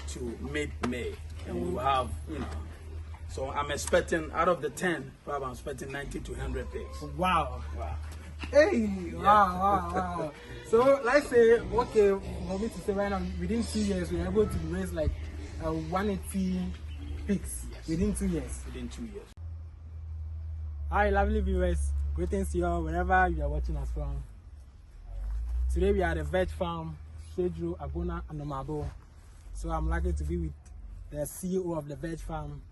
to mid-May, and we will have, so I'm expecting, out of the 10, probably I'm expecting 90 to 100 pigs. Wow. Wow. Hey, wow. So let's say, okay, for me to say right now, within 2 years, we're able to raise like 180 pigs. Yes. Within 2 years. Within 2 years. Hi, lovely viewers. Greetings to you all, wherever you are watching us from. Today we are at the veg farm, Shedro, Agona, and Nomabo. So I'm lucky to be with the CEO of the veg farm.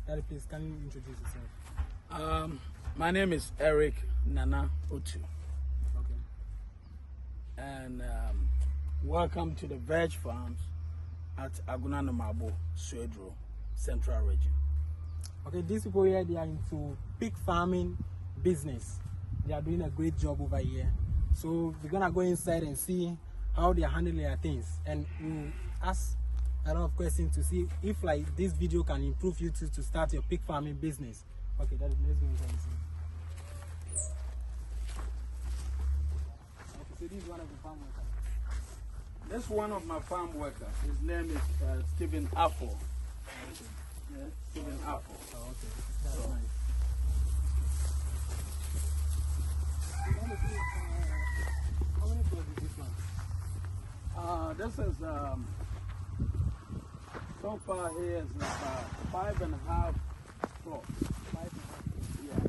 Daddy, please, can you introduce yourself? My name is Eric Nana Otu. Okay. And welcome to the veg farms at Agona Nomabo, Shedro, Central Region. Okay, these people here, they are into pig farming business. They are doing a great job over here. So we're gonna go inside and see how they are handling their things, and we'll ask a lot of questions to see if like this video can improve you to start your pig farming business. Okay, let's go inside and see. Okay, so this is one of the farm workers. This is one of my farm workers. His name is Stephen Apple. Yeah, Stephen Apple. Oh, okay. That's So, nice. How many floors is this one? this is so far here is about 5.5 floors. 5.5. Yeah.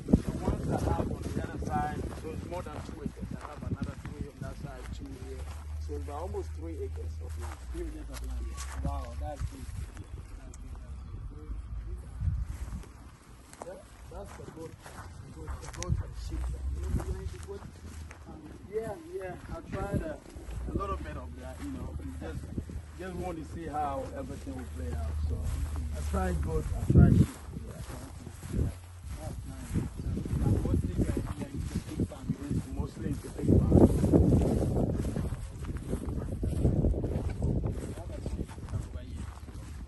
The ones I have on the other side, so it's more than 2 acres. I have another 3 on that side, 2 here. So it's about almost 3 acres of land. 3 acres of land. Wow, that's good. That's the goat. The goat and sheep. Yeah. I tried a little bit of that, just want to see how everything will play out. So I tried goat, I tried sheep. Yeah. That's nice. Mostly you are into pig farming. Mostly into pig farming.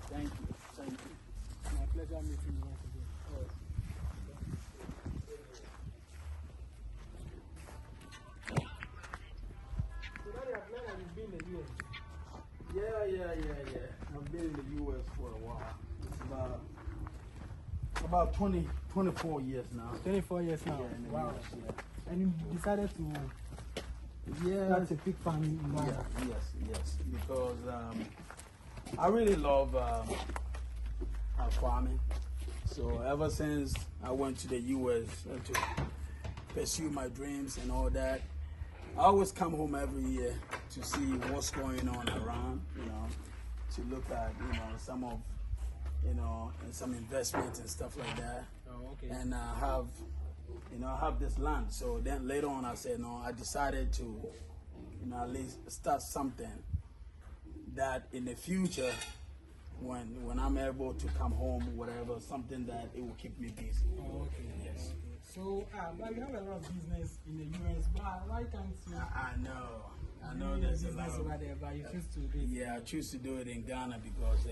Thank you. My pleasure meeting you once again. So that you have learned that you've been in the US. Yeah. I've been in the U.S. for a while. It's about 24 years now. 24 years now. Yeah, in the Wow. US, yeah. And you decided to Yeah. start a pig farming in Ghana. Yes, because I really love farming. So ever since I went to the U.S. To pursue my dreams and all that, I always come home every year to see what's going on around, to look at, some of, some investments and stuff like that. Oh, okay. And I have this land. So then later on I said, no, I decided to, at least start something that in the future, when I'm able to come home, whatever, something that it will keep me busy. Oh, okay. Yes. Okay. So, but you have a lot of business in the US, but why can't you? I know there's a lot business of, over there, but you choose to do it. yeah, I choose to do it in Ghana because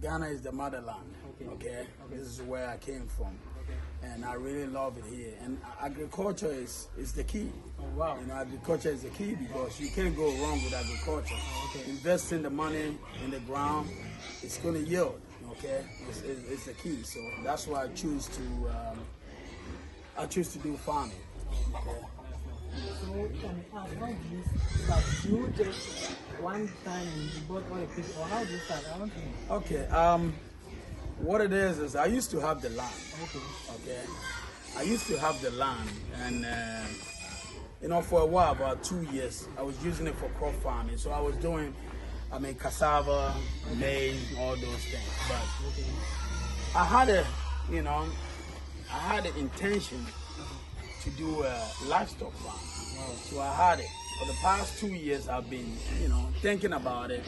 Ghana is the motherland. Okay. This is where I came from. Okay. And I really love it here. And agriculture is the key. Oh, wow. Agriculture is the key because you can't go wrong with agriculture. Oh, okay. Investing the money in the ground, it's going to yield. Okay, it's the key. So that's why I choose to do farming. Okay. So, can I ask, how do you start? Do you just one time and you bought all the pigs, or how do you start? I want to know. Okay. What it is I used to have the land. Okay. I used to have the land, and for a while, about 2 years, I was using it for crop farming. So I was doing, cassava, maize, all those things. But I had the intention to do a livestock farm. So I had it. For the past 2 years, I've been, thinking about it.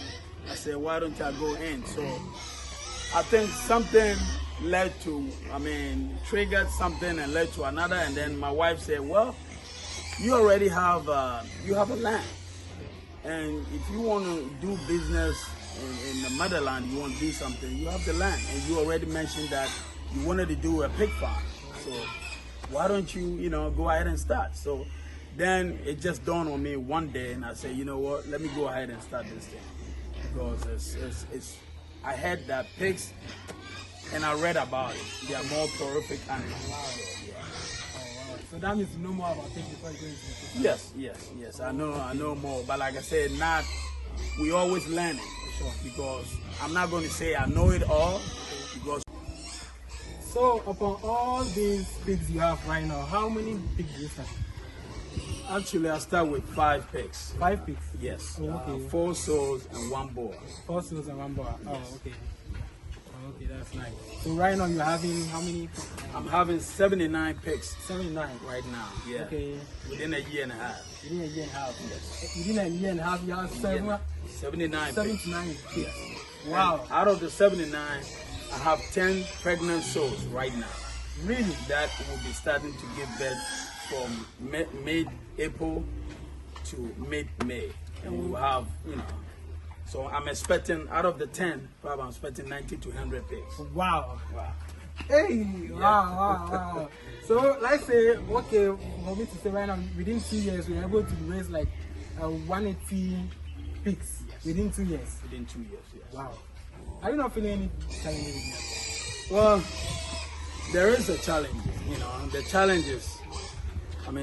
I said, why don't I go in? So I think something triggered something and led to another. And then my wife said, well, you already have a land. And if you want to do business in the motherland, you want to do something, you have the land. And you already mentioned that you wanted to do a pig farm. So why don't you, go ahead and start? So Then it just dawned on me one day, and I said, you know what? Let me go ahead and start this thing because it's I heard that pigs, and I read about it. They are more prolific animals. Wow. So, yeah. Oh, wow. So that means you know more about pigs before you go into the kitchen. Yes. I know more. But like I said, we always learning. Sure. Because I'm not going to say I know it all. Because so upon all these pigs you have right now, how many pigs do you start? actually I start with 5 pigs. 5 pigs? Yes. Oh, okay. 4 sows and 1 boar. 4 sows and 1 boar. Oh, okay. Oh, okay, that's nice. So right now you're having how many? I'm having 79 pigs 79 right now. Yeah. Okay. Within a year and a half. Within a year and a half. Yes. Within a year and a half, you have 79 pigs. 79 pigs. Yes. Wow. And out of the 79, I have 10 pregnant sows right now. Really? That will be starting to give birth from mid-April to mid-May. And we will have, so I'm expecting, out of the 10, probably I'm expecting 90 to 100 pigs. Wow. Wow. Hey, wow. So let's say, okay, for me to say right now, within 2 years, we're able to raise like 180 pigs. Yes. Within 2 years. Within 2 years, yes. Wow. Are you not feeling any challenges with that? Well, there is a challenge, the challenge is,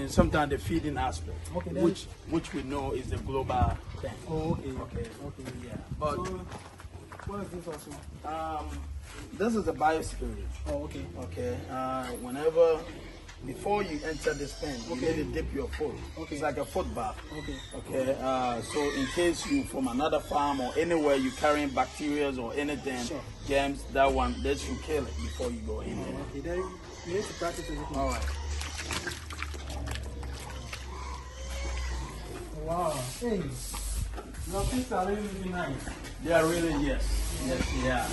sometimes the feeding aspect, Okay, which we know is the global thing. Oh, okay. Yeah. But So, what is this also? this is the biospirit. Oh, okay. Okay. Before you enter this pen, you need to dip your foot. Okay. It's like a foot bath. Okay. Okay. So in case you from another farm or anywhere you carrying bacteria or anything, Sure. germs, that should kill it before you go in there. Okay, then you need to practice everything. All right. Wow. Hey, your pigs are really, really nice. They are really yes. Yeah.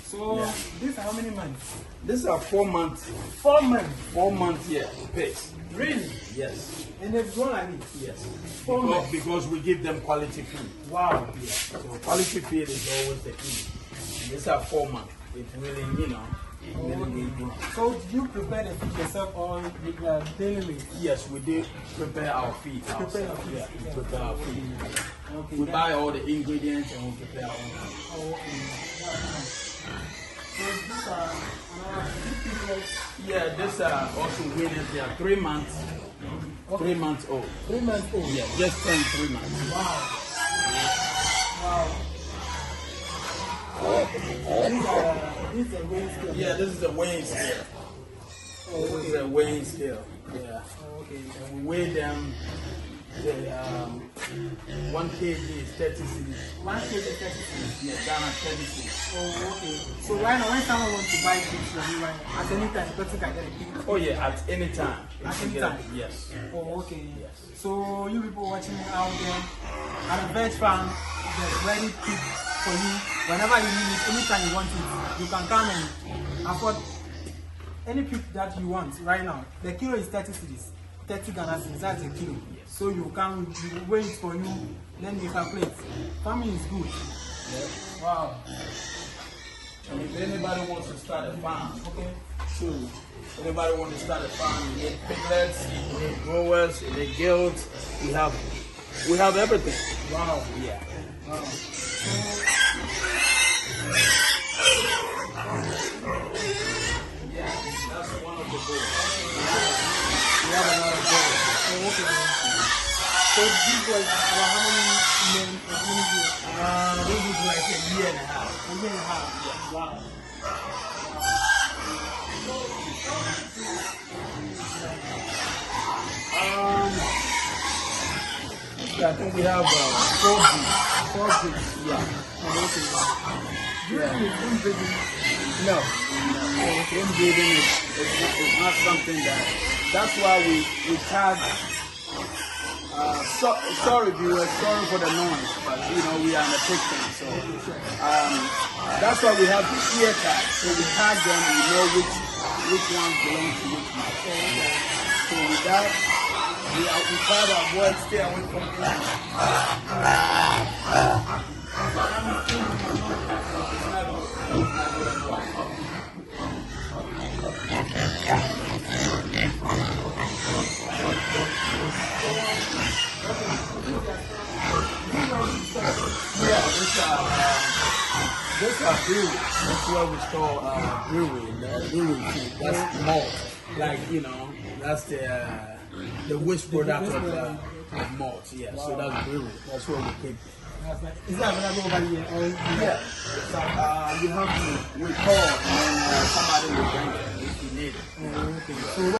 So, Yeah. these are how many months? These are 4 months. 4 months. 4 months, yeah, pigs. Really? Yes. And they've grown like this? Yes. 4 months. Because we give them quality food. Wow. Yeah. So quality feed is always the key. And these are 4 months. It's really, really good. So, do you prepare the feed yourself or daily rate? Yes, we do prepare our feed. Prepare your feed. Yeah, we prepare our feed. Okay. We buy all the ingredients and we prepare our own. Oh, okay. That's nice. So, these are piglets. Yeah, these are also winners. They are 3 months. Okay. 3 months old. 3 months old. Yeah, just turned 3 months. Wow. These are weighing scale. Yeah, this is a weighing scale. Oh, This is a weighing scale. Yeah. Oh, okay. And we weigh them. 1 kg is 30 cedis. 1 kg is 30 cedis. Yeah, Ghana 30 cedis. Oh, okay. So right now, when someone wants to buy pigs from you, right now, at any time, the person can get a pig. Oh yeah, at any time. You At can any get time? it. Yes. Oh, okay. Yes. So you people watching out there, at a veg farm, there's ready pig for you. Whenever you need it, anytime you want it, you can come and afford any pig that you want right now. The kilo is 30 cedis. 30 Ghana cedis, that's a kilo. So you can wait for you, then you calculate. Farming is good. Yes. Wow. And if anybody wants to start a farm, Okay. too, anybody wants to start a farm, you need piglets, you need growers, you need guilds. We have everything. Wow. Yeah. Wow. Yeah, that's one of the goals. We have a lot of goals. Oh, okay. So this was about how many men or how many years? This is like a year and a half. A year and a half. Yes. Wow. I think we have 4 breeds. 4 breeds. Yeah. Oh, okay. Yeah. This is inbreeding. No. Inbreeding is not something that's why we tag. Sorry viewers, sorry for the noise, but we are in a pig pen, so that's why we have the ear tag. So we tag them and we know which ones belong to which one. So with that, we try to avoid, stay away from Yeah, this brewery. That's what we call brewery. The brewery food. That's malt. Like that's the waste product of malt. Yeah. Wow. So that's brewery. That's what we pick. Is that available over here? Yeah. So you have to call and somebody will bring it if you need it. Okay. So